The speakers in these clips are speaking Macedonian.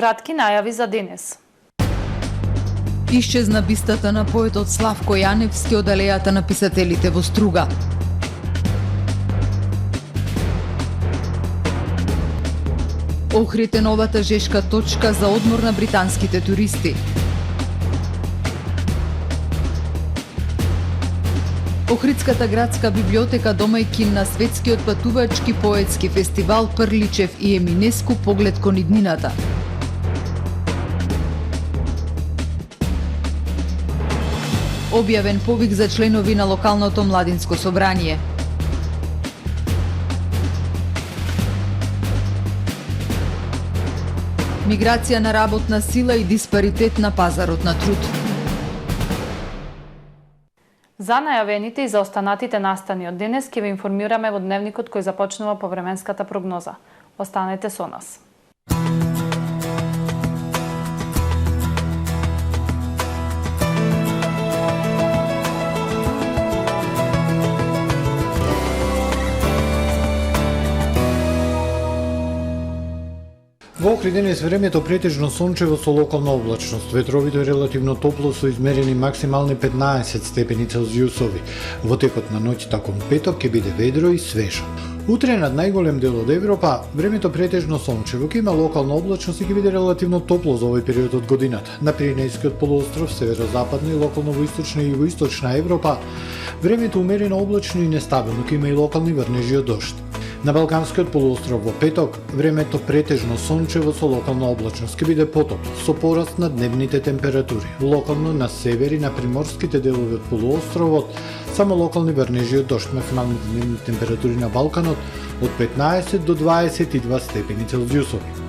кратки најави за денес. Исчезна бистата на поетот Славко Јаневски од алејата на писателите во Струга. Охрид е новата жешка точка за одмор на британските туристи. Охридската градска библиотека домајкин на светскиот патувачки поетски фестивал Прличев и Еминеску поглед кон иднината. Објавен повик за членови на локалното младинско собрание. Миграција на работна сила и диспаритет на пазарот на труд. За најавените и за останатите настани од денес ќе ве информираме во дневникот кој започнува по временската прогноза. Останете со нас. Во Охрид денес времето претежно сончево со локална облачност. Ветровито е релативно топло со измерени максимални 15 степени Целзиусови. Во текот на ноќта кон петок ќе биде ведро и свежо. Утре над најголем дел од Европа времето претежно сончево, ќе има локална облачност и ќе биде релативно топло за овој период од годината. На Пиренејскиот полуостров, северозападна и локално во источна и југоисточна Европа времето умерено облачно и нестабилно, ќе има и локални врнежи од дожд. На Балканскиот полуостров во петок времето претежно сончево со локална облачност, ќе биде потопло со пораст на дневните температури. Локално на север и на приморските делови од полуостровот само локални врнежи од дожд. Максималните дневни температури на Балканот од 15 до 22 степени Целзиусови.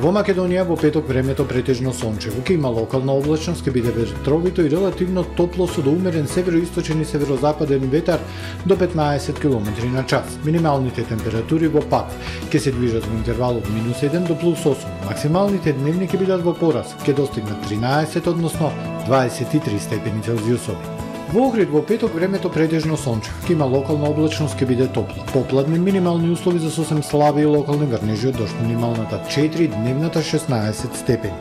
Во Македонија во петок времето претежно сончево, ќе има локална облачност, ќе биде ветровито и релативно топло со доумерен североисточен и северозападен ветар до 15 км на час. Минималните температури во ПАК ќе се движат во интервал од -1 до +8. Максималните дневни ќе бидат во пораст, ќе достигнат 13, односно 23 степени Целзиусови. Во Охрид во петок времето претежно сончево, ќе има локална облачност, ќе биде топло. Попладни минимални услови за сосем слаби и локални врнежи од дожд, минималната 4, дневната 16 степени.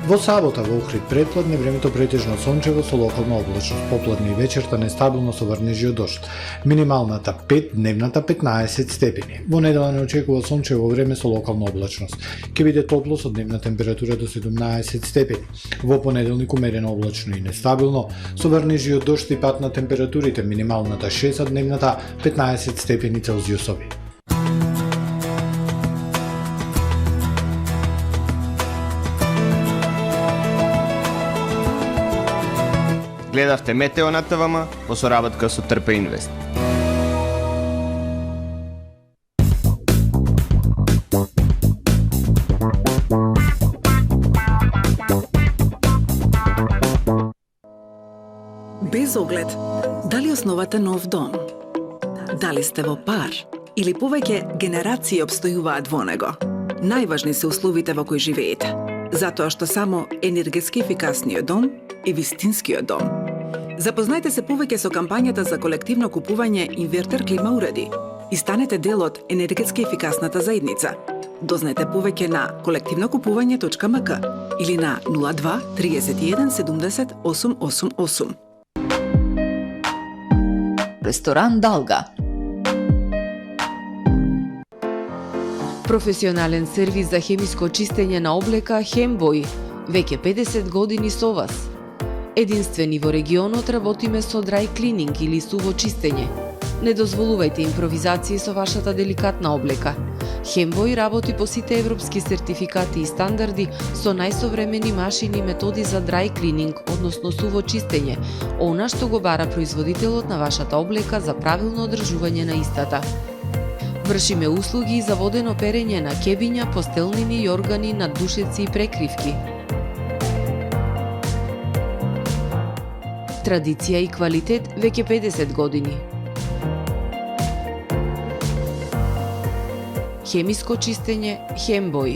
Во сабота во Охрид предпладне времето претежно сончево со локална облачност, попладне и вечерта нестабилно со врнежи од дожд, минималната 5, дневната 15 степени. Во недела не очекува сончево време со локална облачност. Ќе биде топло со дневна температура до 17 степени. Во понеделник умерено облачно и нестабилно со врнежи од дожд и пат на температурите, минималната 6, а дневната 15 степени Целзиусови. Гледавте Метео на ТВМ во соработка со Трпе Инвест. Без оглед, дали основате нов дом? Дали сте во пар? Или повеќе генерации обстојуваат во него? Најважни се условите во кои живеете, затоа што само енергетски ефикасниот дом е вистинскиот дом. Запознајте се повеќе со кампањата за колективно купување инвертер клима уреди и станете дел од енергетски ефикасната заедница. Дознајте повеќе на колективнокупување.мк или на 02 31 70 888. Ресторан Далга. Професионален сервис за хемиско чистење на облека Хембој. Веќе 50 години со вас. Единствени во регионот работиме со dry cleaning или суво чистење. Не дозволувајте импровизации со вашата деликатна облека. Хембој работи по сите европски сертификати и стандарди со најсовремени машини и методи за dry cleaning, односно суво чистење, она што го бара производителот на вашата облека за правилно одржување на истата. Вршиме услуги за водено перење на кебиња, постелнини и органи на душеци и прекривки. Традиција и квалитет веќе 50 години. Хемиско чистење Хембој.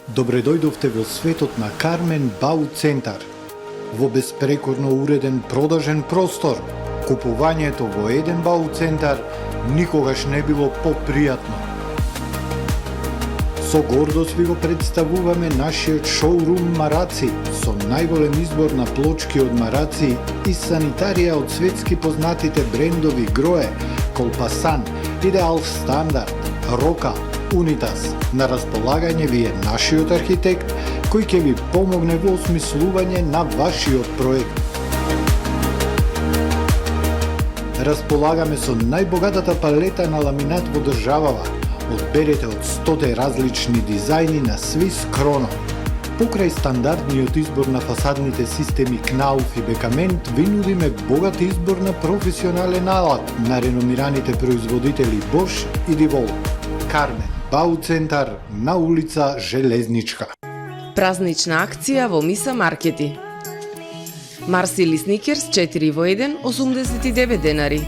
Добре дојдовте во светот на Кармен Бау Центар. Во беспрекорно уреден продажен простор, купувањето во еден Бау Центар никогаш не било попријатно. Со гордост ви го представуваме нашиот шоурум Мараци со најголем избор на плочки од Мараци и санитарија од светски познатите брендови Грое, Колпасан, Идеал Стандард, Рока, Унитас. На располагање ви е нашиот архитект кој ќе ви помогне во осмислување на вашиот проект. Располагаме со најбогатата палета на ламинат во државава. Одберете од 100 различни дизајни на Swiss Chrono. Покрај стандардниот избор на фасадните системи Knauf и Бекамент, ви нудиме богат избор на професионален алат на реномираните производители Bosch и DeWalt. Кармен, Бауцентар на улица Железничка. Празнична акција во Миса Маркети. Марсили Сникерс 4 во 1 89 денари.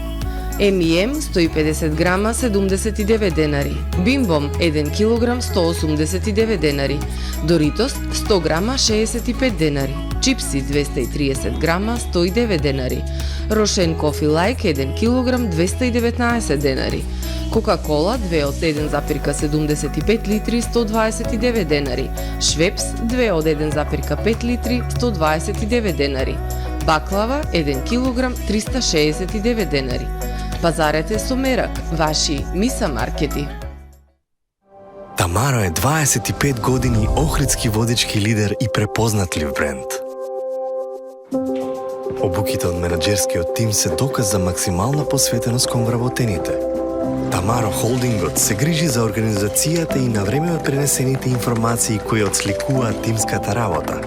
M&M 150 грама 79 денари. Бимбом 1 килограм 189 денари. Доритос 100 грама 65 денари. Чипси 230 грама 109 денари. Рошен Кофи Лайк 1 килограм 219 денари. Кока-кола 2 од 1,75 литри 129 денари. Швепс 2 од 1,5 литри 129 денари. Баклава 1 килограм 369 денари. Пазарете со мерак, ваши Миса Маркети. Тамаро е 25 години охридски водички лидер и препознатлив бренд. Обуките од менаџерскиот тим се доказ за максимална посветеност кон вработените. Тамаро Холдингот се грижи за организацијата и на време од пренесените информации кои отсликуваат тимската работа.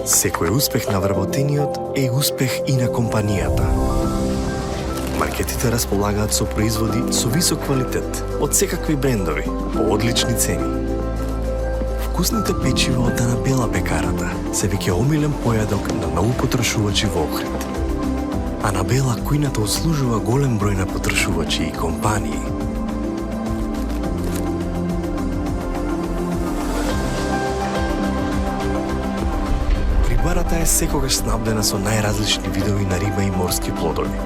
Секој успех на вработениот е успех и на компанијата. Маркетите располагаат со производи со висок квалитет од секакви брендови по одлични цени. Вкусните печива од Анабела пекарата се веќе омилен појадок на многу потрошувачи во Охрид. Анабела кујната услужува голем број на потрошувачи и компании. Рибарата е секогаш снабдена со најразлични видови на риба и морски плодови.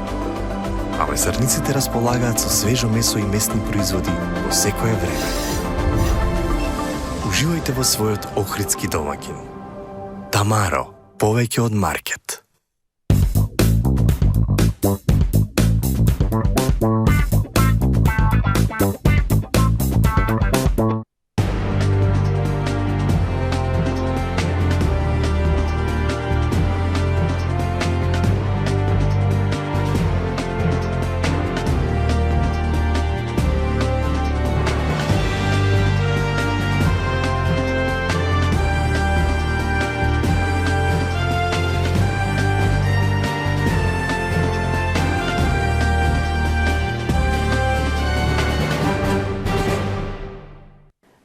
А месарниците располагаат со свежо месо и месни производи во секое време. Уживајте во својот охридски домаќин. Тамаро, повеќе од маркет.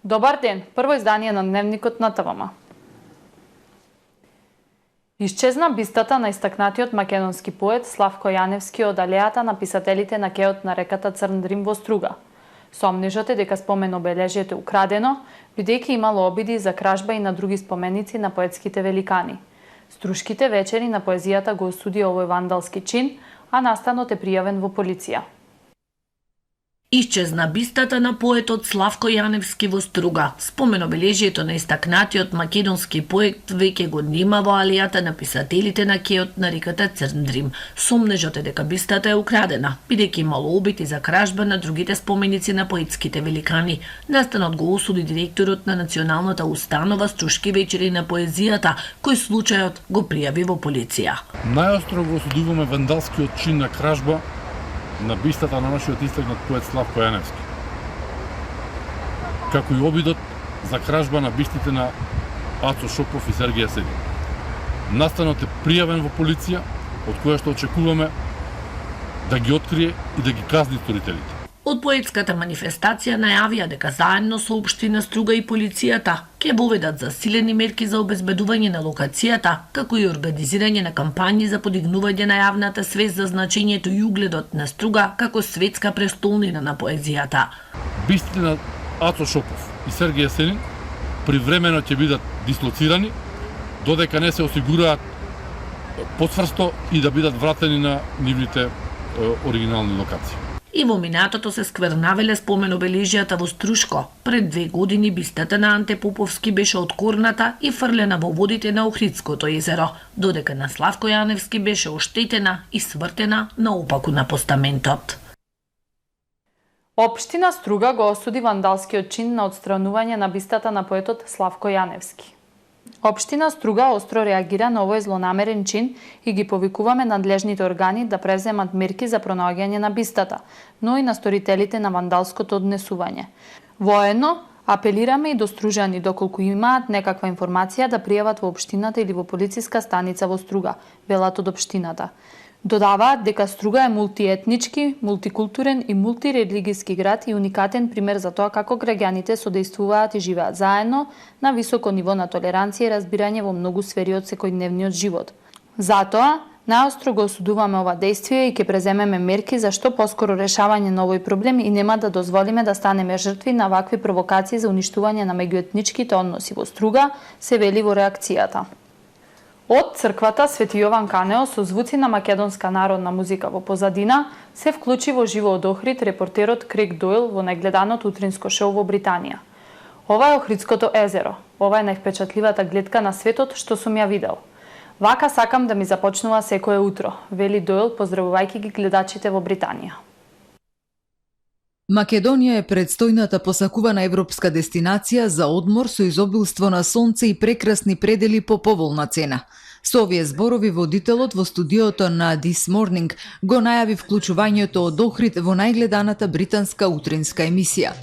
Добар ден, прво издание на Дневникот на ТВМ. Исчезна бистата на истакнатиот македонски поет Славко Јаневски од алејата на писателите на кеот на реката Црндрим во Струга. Сомнежот е дека спомен обележјето е украдено, бидејќи имало обиди за кражба и на други споменици на поетските великани. Струшките вечери на поезијата го осуди овој вандалски чин, а настанот е пријавен во полиција. Исчезна бистата на поетот Славко Јаневски во Струга. Спомен обележјето на истакнатиот македонски поет веќе година во алејата на писателите на кеот на реката Црндрим. Сомнежот е дека бистата е украдена, бидејќи имало обиди за кражба на другите споменици на поетските великани. Настанот го осуди директорот на Националната установа Струшки вечери на поезијата, кој случајот го пријави во полиција. Најостро го осудуваме вандалскиот чин на кражба на бистата на нашиот истакнат поет Славко Јаневски, како и обидот за кражба на бистите на Ацо Шопов и Сергија Седин. Настанот е пријавен во полиција, од која што очекуваме да ги открие и да ги казни сторителите. Од поетската манифестација најавија дека заедно со општина Струга и полицијата ќе воведат засилени мерки за обезбедување на локацијата, како и организирање на кампањи за подигнување на јавната свест за значењето и угледот на Струга како светска престолнина на поезијата. Бистите на Ацо Шопов и Сергија Седин привремено ќе бидат дислоцирани додека не се осигураат потврсто и да бидат вратени на нивните оригинални локации. И во минатото се сквернавеле спомен обележјата во Струшко. Пред 2 години бистата на Анте Поповски беше откорната и фрлена во водите на Охридското езеро, додека на Славко Јаневски беше оштетена и свртена наопаку на постаментот. Општина Струга го осуди вандалскиот чин на отстранување на бистата на поетот Славко Јаневски. Општина Струга остро реагира на овој злонамерен чин и ги повикуваме надлежните органи да преземат мерки за пронаоѓање на бистата, но и на сторителите на вандалското однесување. Воедно, апелираме и до стружани доколку имаат некаква информација да пријават во општината или во полициска станица во Струга, велат од општината. Додаваат дека Струга е мултиетнички, мултикултурен и мултирелигиски град и уникатен пример за тоа како граѓаните содействуваат и живеат заедно на високо ниво на толеранција и разбирање во многу сфери од секојдневниот живот. Затоа, најостро го осудуваме ова дејствие и ќе преземеме мерки за што поскоро решавање на овој проблем и нема да дозволиме да станеме жртви на вакви провокации за уништување на меѓуетничките односи во Струга, се вели во реакцијата. Од црквата Свети Јован Канео со звуци на македонска народна музика во позадина се вклучи во живо од Охрид репортерот Крейг Дойл во најгледаното утринско шоу во Британија. Ова е Охридското езеро. Ова е највпечатливата гледка на светот што сум ја видел. Вака сакам да ми започнува секое утро, вели Дойл поздравувајќи ги гледачите во Британија. Македонија е предстојната посакувана европска дестинација за одмор со изобилство на сонце и прекрасни предели по поволна цена. Со овие зборови водителот во студиото на This Morning го најави вклучувањето од Охрид во најгледаната британска утринска емисија.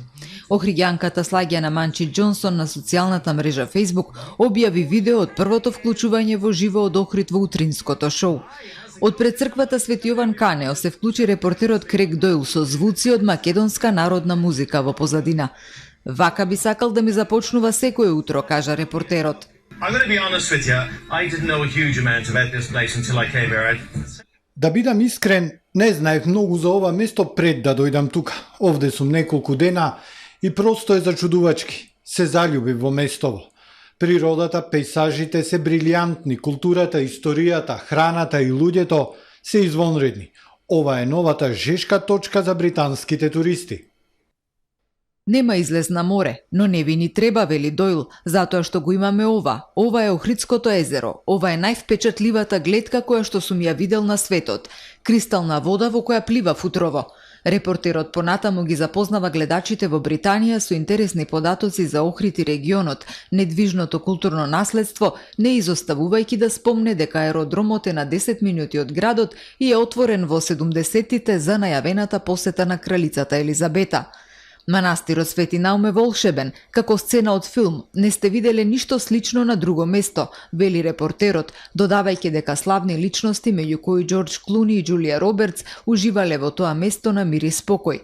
Охриѓанката Слагјана Манчи Џонсон на социјалната мрежа Facebook објави видео од првото вклучување во живо од Охрид во утринското шоу. Од пред црквата Свети Јован Канео се вклучи репортерот Крейг Дойл со звуци од македонска народна музика во позадина. Вака би сакал да ми започнува секое утро, кажа репортерот. Да бидам искрен, не знаев многу за ова место пред да дојдам тука. Овде сум неколку дена и просто е зачудувачки. Се заљубив во местово. Природата, пейсажите се брилјантни, културата, историјата, храната и луѓето се извонредни. Ова е новата жешка точка за британските туристи. Нема излез на море, но не ви ни треба, вели Дойл, затоа што го имаме ова. Ова е Охридското езеро. Ова е највпечатливата гледка која што сум ја видел на светот. Кристална вода во која плива футрово. Репортерот понатаму ги запознава гледачите во Британија со интересни податоци за Охрид и регионот, недвижното културно наследство, не изоставувајќи да спомне дека аеродромот е на 10 минути од градот и е отворен во 70-тите за најавената посета на кралицата Елизабета. Манастирот Свети Наум е волшебен, како сцена од филм, не сте виделе ништо слично на друго место, вели репортерот, додавајќи дека славни личности, меѓу кои Џорџ Клуни и Џулија Робертс, уживале во тоа место на мир и спокој.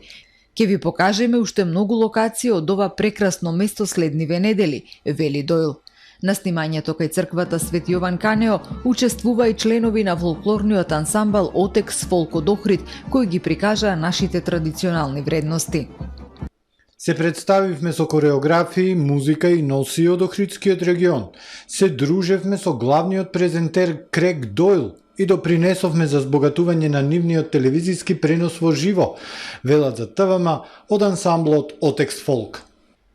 Ке ви покажеме уште многу локации од ова прекрасно место следниве недели, вели Дойл. На снимањето кај црквата Свети Јован Канео учествува и членови на фолклорниот ансамбл Отекс Фолк од Охрид, кои ги прикажаа нашите традиционални вредности. Се представивме со кореографии, музика и носи од Охридскиот регион. Се дружевме со главниот презентер Крейг Дойл и допринесовме за збогатување на нивниот телевизиски пренос во живо, велат за ТВМ од ансамблот Отекс Фолк.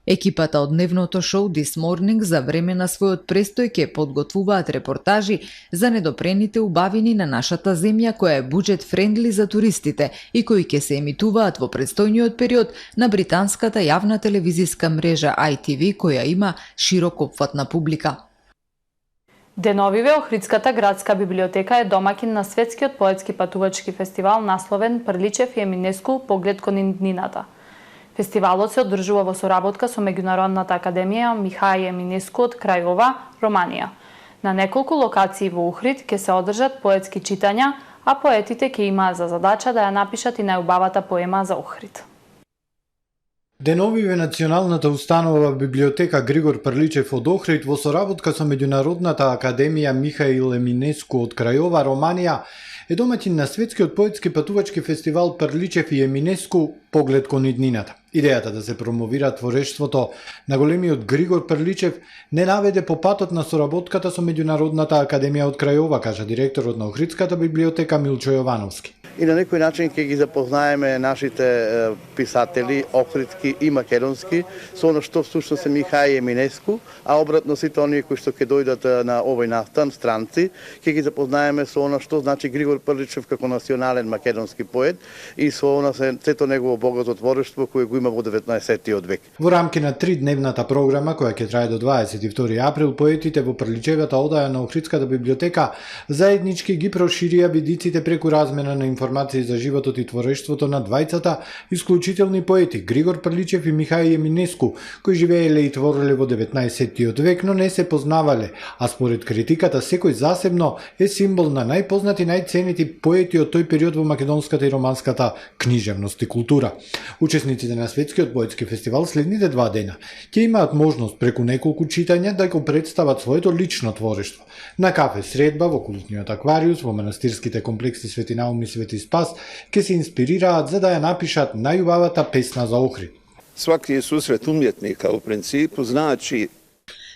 Екипата од дневното шоу This Morning за време на својот престој ќе подготвуваат репортажи за недопрените убавини на нашата земја која е буџет френдли за туристите и кои ќе се емитуваат во предстојниот период на британската јавна телевизиска мрежа ITV која има широкопфатна публика. Деновиве Охридската градска библиотека е домакин на светскиот поетски патувачки фестивал насловен Прличев и Еминеску поглед кон иднината. Фестивалот се одржува во соработка со Меѓународната академија Михај Еминеску од Крајова, Романија. На неколку локации во Охрид ќе се одржат поетски читања, а поетите ќе имаат за задача да ја напишат и најубавата поема за Охрид. Деновиве Националната установа библиотека Григор Прличев од Охрид во соработка со Меѓународната академија Михаил Еминеску од Крајова, Романија, е домаќин на светскиот поетски патувачки фестивал Прличев и Еминеску поглед кон иднината. Идејата да се промовира творештвото на големиот Григор Прличев не наведе по патот на соработката со Меѓународната академија од Крајова, кажа директорот на Охридската библиотека Милчо Јовановски. и на некој начин ќе ги запознаеме нашите писатели, охридски и македонски, со оно што всушност е Михај Еминеску, а обратно сите оние кои што ќе дојдат на овој настан, странци, ќе ги запознаеме со оно што значи Григор Прличев како национален македонски поет и со оно сето негово богато творештво кое го има во 19-тиот век. Во рамки на 3-дневната програма, која ќе трае до 22 април, поетите во Прличевата одаја на Охридската библиотека заеднички ги проширија видиците преку размена на информации за животот и творештвото на двајцата исклучителни поети Григор Прличев и Михај Еминеску, кои живееле и твореле во 19-тиот век, но не се познавале, а според критиката секој засебно е символ на најпознати, најценети поети од тој период во македонската и романската книжевност и култура. Учесниците на Светскиот поетски фестивал следните 2 дена ќе имаат можност преку неколку читања да го представат своето лично творештво. На кафе средба во култниот аквариус во манастирските комплекси Свети Наум и Свети Спас ќе се инспирираат за да ја напишат најубавата песна за Охрид. Сваки сусрет уметника у принципу значи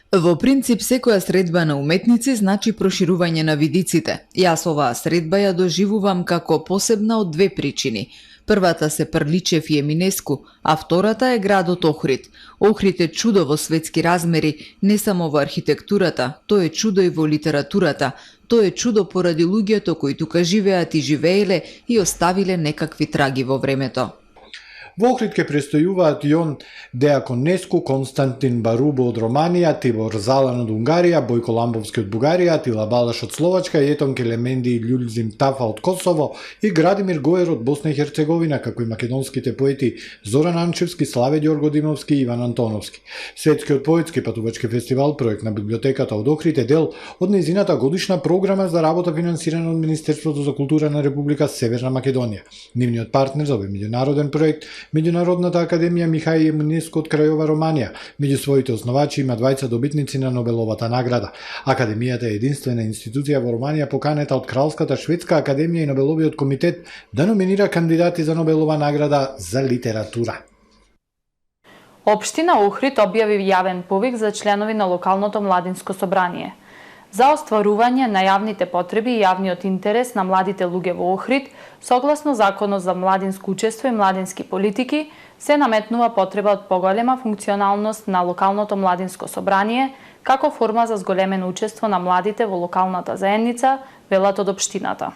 Во принцип, секоја средба на уметници значи проширување на видиците. Јас оваа средба ја доживувам како посебна од 2 причини. Првата се Прличев и Еминеску, а втората е градот Охрид. Охрид е чудо во светски размери, не само во архитектурата, тој е чудо и во литературата. Тој е чудо поради луѓето кои тука живеат и живееле и оставиле некакви траги во времето. Во Охрид ке престојуваат Јон Деаконеску, Константин Барубо од Романија, Тибор Залан од Унгарија, Бојко Ламбовски од Бугарија, Атила Балаш од Словачка, Етон Келеменди и Љулзим Тафа од Косово и Градимир Гоер од Босна и Херцеговина, како и македонските поети Зоран Анчевски, Славе Ѓорго Димовски и Иван Антоновски. Светскиот поетски патувачки фестивал, проект на библиотеката од Охрид, е дел од нејзината годишна програма за работа финансирана од Министерството за култура на Република Северна Македонија. Нивниот партнер за овој меѓународен проект Меѓународната академија Михај Еминеску од Крајова Романија. Меѓу своите основачи има 2 добитници на Нобеловата награда. Академијата е единствена институција во Романија поканета од Кралската шведска академија и Нобеловиот комитет да номинира кандидати за Нобелова награда за литература. Општина Охрид објави јавен повик за членови на локалното младинско собрание. За остварување на јавните потреби и јавниот интерес на младите луѓе во Охрид, согласно Законот за младинско учество и младински политики, се наметнува потреба од поголема функционалност на локалното младинско собрание, како форма за зголемено учество на младите во локалната заедница, велат од општината.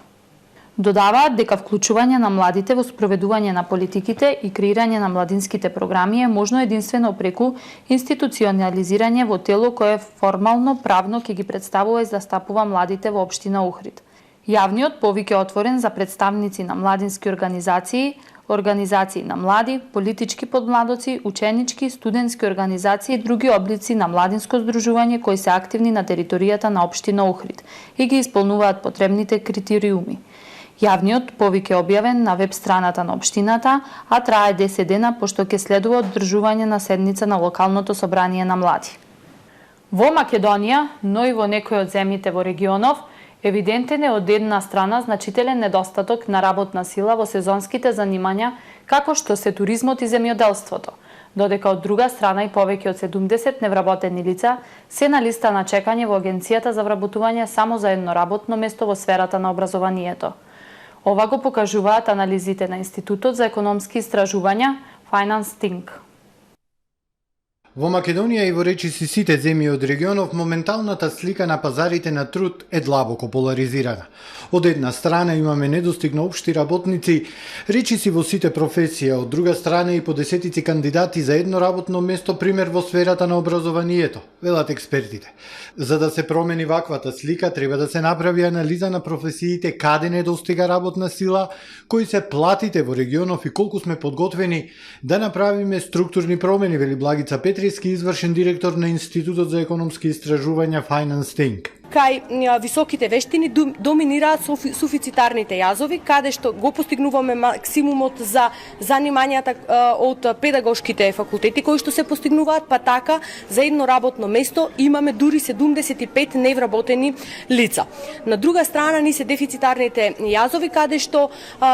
Додаваат дека вклучување на младите во спроведување на политиките и креирање на младинските програми е можно единствено преку институционализирање во тело кое формално правно ќе ги представува и застапува младите во општина Охрид. Јавниот повик е отворен за представници на младински организации, организации на млади, политички подмладоци, ученички, студентски организации и други облици на младинско здружување кои се активни на територијата на општина Охрид и ги исполнуваат потребните критериуми. Јавниот повик е објавен на веб страната на општината, а трае 10 дена пошто ќе следува одржување на седница на локалното собрание на млади. Во Македонија, но и во некои од земјите во регионов, евидентен е од една страна значителен недостаток на работна сила во сезонските занимања, како што се туризмот и земјоделството, додека од друга страна и повеќе од 70 невработени лица се на листа на чекање во Агенцијата за вработување само за едно работно место во сферата на образованието. Ова го покажуваат анализите на Институтот за економски истражувања Finance Think. Во Македонија и во речиси сите земји од регионов, моменталната слика на пазарите на труд е длабоко поларизирана. Од една страна имаме недостиг на општи работници, речиси во сите професија, од друга страна и по десетици кандидати за едно работно место, пример во сферата на образованието, велат експертите. За да се промени ваквата слика, треба да се направи анализа на професиите каде недостига работна сила, кои се платите во регионов и колку сме подготвени да направиме структурни промени, вели Благица Петриски, извршен директор на Институтот за економски истражувања Finance Think. Кај високите вештини доминираат суфицитарните јазови, каде што го постигнуваме максимумот за занимањата од педагошките факултети кои што се постигнуваат, па така за едно работно место имаме дури 75 невработени лица. На друга страна ни се дефицитарните јазови, каде што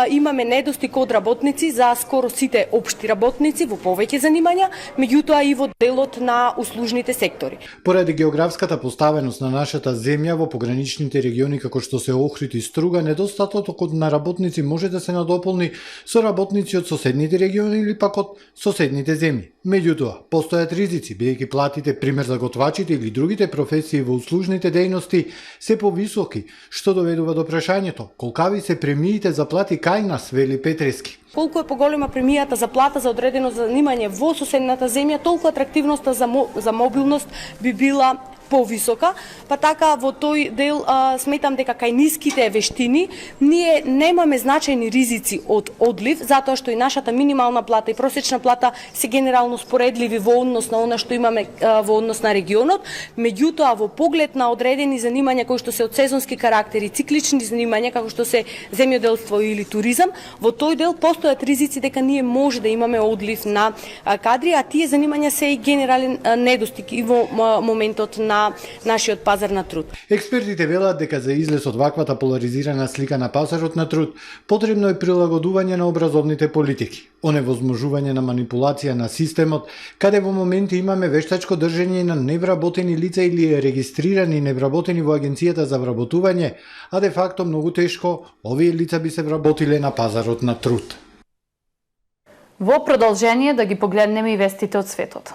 имаме недостиг од работници за скоро сите општи работници во повеќе занимања, меѓутоа и во делот на услужните сектори. Поради географската поставеност на нашата земја во пограничните региони како што се Охрид и Струга, недостатокот на работници може да се надополни со работници од соседните региони или пак од соседните земји. Меѓутоа, постојат ризици, бидејќи платите, пример за готвачите или другите професии во услужните дејности, се повисоки, што доведува до прашањето колкави се премиите за плати кај нас, вели Петрески. Колку е поголема премијата за плата за одредено занимање во соседната земја, толку атрактивноста за мобилност би била повисока, па така во тој дел сметам дека кај ниските вештини ние немаме значајни ризици од одлив, затоа што и нашата минимална плата и просечна плата се генерално споредливи во однос на она што имаме во однос на регионот, меѓутоа во поглед на одредени занимања кои што се од сезонски карактери, циклични занимања како што се земјоделство или туризам, во тој дел постојат ризици дека ние може да имаме одлив на кадри, а тие занимања се и генерален недостиг и во моментот на нашиот пазар на труд. Експертите велат дека за излез од ваквата поларизирана слика на пазарот на труд, потребно е прилагодување на образовните политики, оневозможување на манипулација на системот, каде во моменти имаме вештачко држење на невработени лица или регистрирани невработени во агенцијата за вработување, а де факто многу тешко овие лица би се вработиле на пазарот на труд. Во продолжение да ги погледнеме и вестите од светот.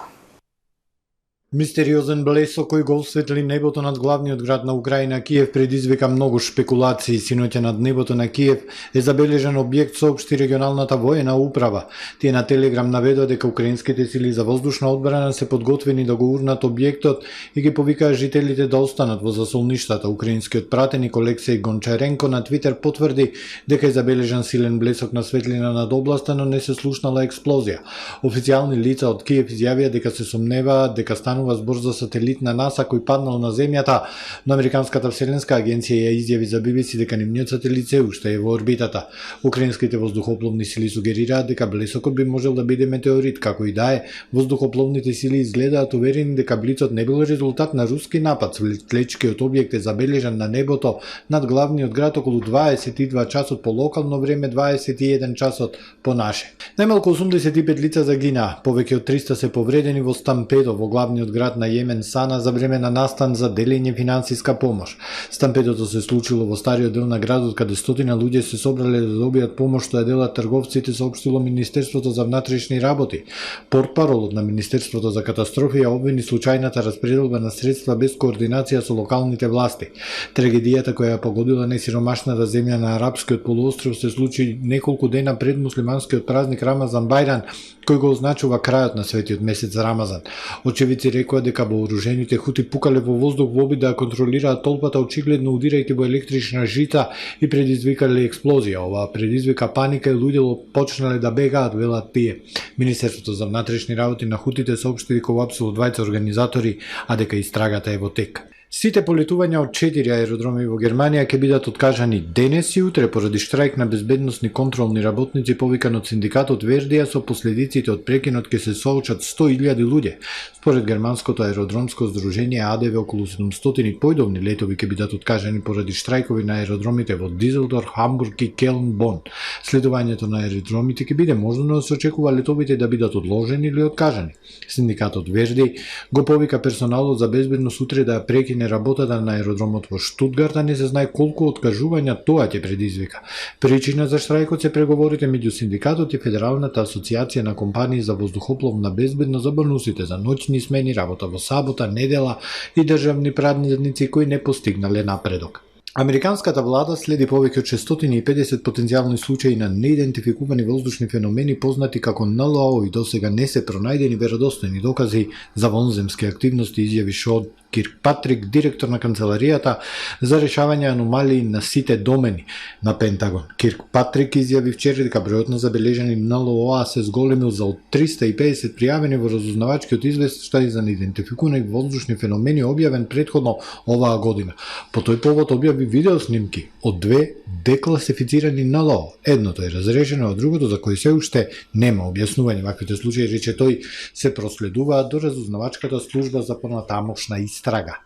Мистериозен блесок кој го осветли небото над главниот град на Украина, Киев, предизвика многу шпекулации. Синоќа над небото на Киев е забележан објект, соопшти регионалната воена управа. Тие на Телеграм наведоа дека украинските сили за воздушна одбрана се подготвени да го урнат објектот и ги повикаа жителите да останат во засолништата. Украинскиот пратеник Олексеј Гончаренко на Твитер потврди дека е забележан силен блесок на светлина над областа, но не се слушнала експлозија. Официјални лица од Киев изјавија дека се сомневаат дека станува збор за сателит на НАСА кој паднал на земјата, но Американската вселенска агенција ја изјави за BBC дека нивниот сателит се уште е во орбитата. Украинските воздухопловни сили сугерираат дека блесокот би можел да биде метеорит, како и да е. Воздухопловните сили изгледаат уверени дека блицот не бил резултат на руски напад. Светлечкиот објект е забележан на небото над главниот град околу 22 часот по локално време, 21 часот по наше. Најмалку 85 лица загинаа, повеќе од 300 се повредени во стампедо во главниот град на Јемен, Сана, за време на настан за делење финансиска помош. Стампедото се случило во стариот дел на градот, каде стотина луѓе се собрале да добијат помош што ја делат трговците, соопштило Министерството за внатрешни работи. Портпаролот на Министерството за катастрофи ја обвини случајната распределба на средства без координација со локалните власти. Трагедијата која ја погодила најсиромашната земја на арапскиот полуостров се случи неколку дена пред муслиманскиот празник Рамазан Бајрам, кој го означува крајот на светиот месец Рамазан. Очевидци рекоа дека вооружените хути пукале во воздух во обид да контролираат толпата, очигледно удирајќи во електрична жита и предизвикале експлозија. Ова предизвика паника и луѓето почнале да бегаат, велат тие. Министерството за внатрешни работи на хутите соопшти дека уапсило двајца организатори, а дека истрагата е во тек. Сите полетувања од 4 аеродроми во Германија ќе бидат откажани денес и утре поради штрајк на безбедносни контролни работници повикан од синдикатот Вердија. Со последиците од прекинот ќе се соочат 100.000 луѓе. Според германското аеродромско здружение АДВ, околу 700 појдовни летови ќе бидат откажани поради штрајкови на аеродромите во Дизелдорф, Хамбург и Келн, Бон. Следувањето на аеродромите ќе биде можно, но се очекува летовите да бидат одложени или откажани. Синдикатот Верди го повика персоналот за безбедност утре да прекине работата на аеродромот во Штутгарт, а не се знае колку откажувања тоа ќе предизвика. Причина за штрајкот се преговорите меѓу синдикатот и Федералната асоциација на компании за воздухопловна безбедност за бонусите за ноќни смени, работа во сабота, недела и државни празници кои не постигнале напредок. Американската влада следи повеќе од 650 потенцијални случаи на неидентификувани воздушни феномени познати како НЛО и досега не се пронајдени веродостојни докази за вонземски активности, изјави Шон Киркпатрик, директор на канцеларијата за решавање аномалии на сите домени на Пентагон. Киркпатрик изјави вчера дека бројот на забележани НЛО се зголемил за од 350 пријавени во разузнавачкиот извештај за неидентификувани воздушни феномени објавен претходно оваа година. По тој повод објави видео снимки од две декласифицирани НЛО. Едното е разрешено, а другото за кој се уште нема објаснување. Ваквите случаи, рече тој, се проследуваат до разузнавачката служба за понатамошна истрага.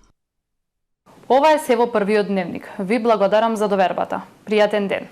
Ова е се во првиот дневник. Ви благодарам за довербата. Пријатен ден.